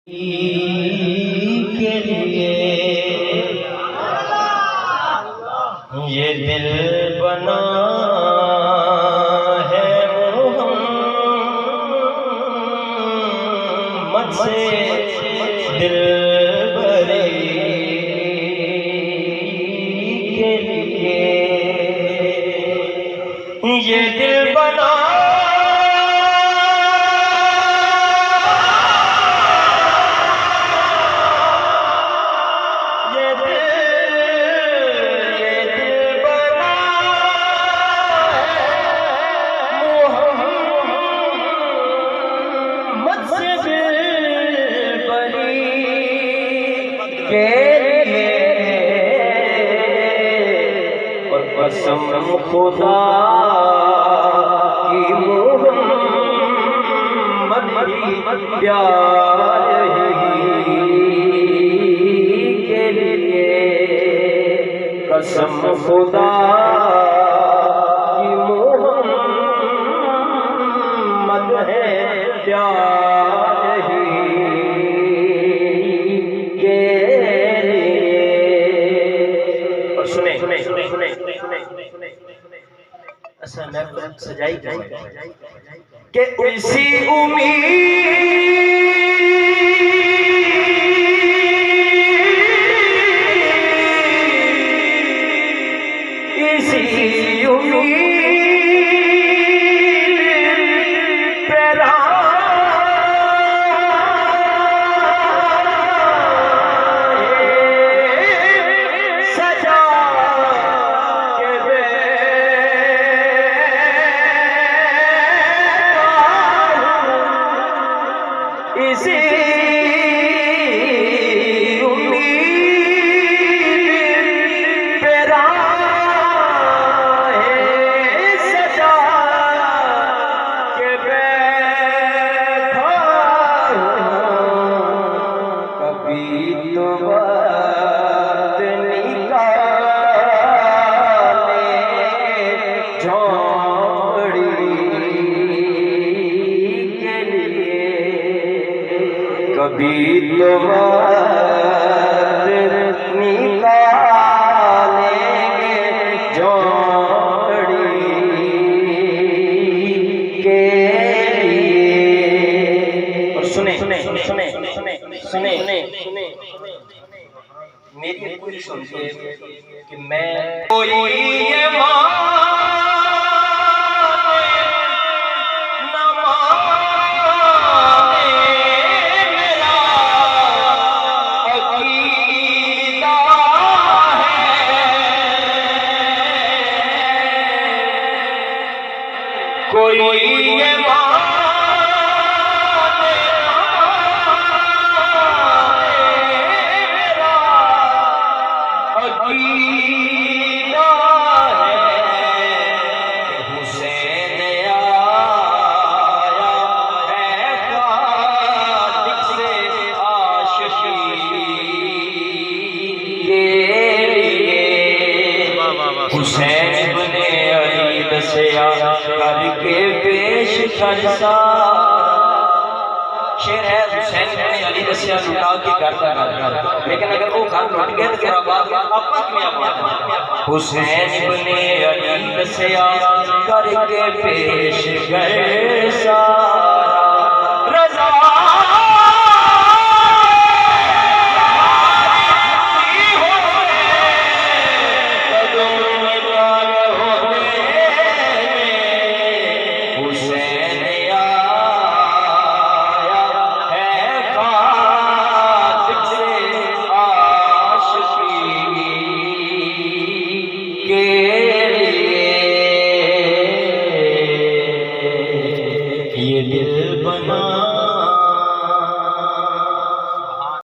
के लिए ये दिल बना है मोहम्मद से दिल भरी के लिए ये दिल बना और कसम खुदा की मोहम्मद प्यार के लिए कसम खुदा की मोहम्मद है प्यार सजाई के उसी उम्मीद इसी उम्मीद पैदा सजा इसी उम्मीद पे राहे सजा के बैठा कभी तो बात निकाले झोंपड़ी के लिए कभी तो बात निकालेंगे झोंपड़ी के लिए। और सुने सुने सुने सुने सुने सुने मेरी पूरी समझिए कि मैं कोई ये कोई ये मेरा अकीदा है कि हुसैन आया है खालिक से आशिकी के लिए हुसैन बने अली दसिया करके पेश करसा शेर है हुसैन ने अली दसिया लुटा के घर का लेकिन अगर वो घर लुट गया तो फिर आबाद आपा में आबाद हुसैन ने अली दसिया करके पेश करसा